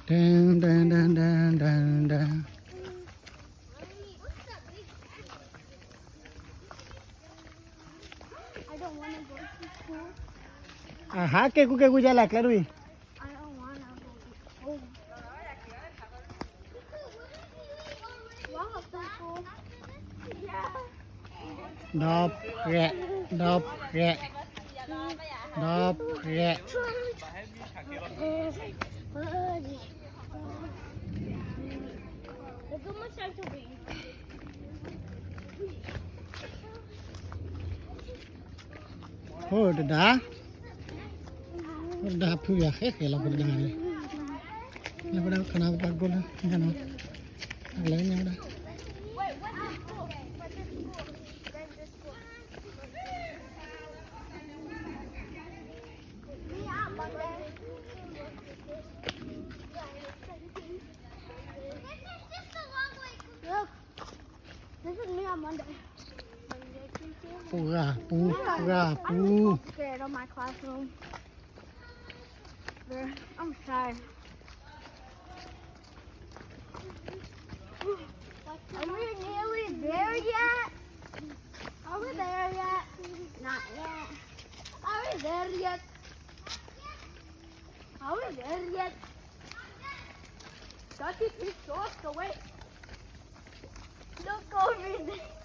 Dun, dun, dun, dun, dun, dun. I don't want to go to school. Aha, ke ku jala karui. I don't want to go to school. Wow, so cool. Yeah. Đọp rẹ, đọp rẹ, đọp rẹ. Look at my center beam. Oh, dah. Dah pun ya, lah dah ni. Lah dah kenapa tak boleh? Jangan. Lainnya dah. Wait, what's this school? What's this school? Where's this school? Me on Monday. Look, this is me on Monday. Pura, pura, I'm pu. so scared of my classroom. I'm shy. Are we nearly there yet? Are we there yet? Not yet. Are we there yet? Are we there yet? Got to keep short, so wait. Look over there.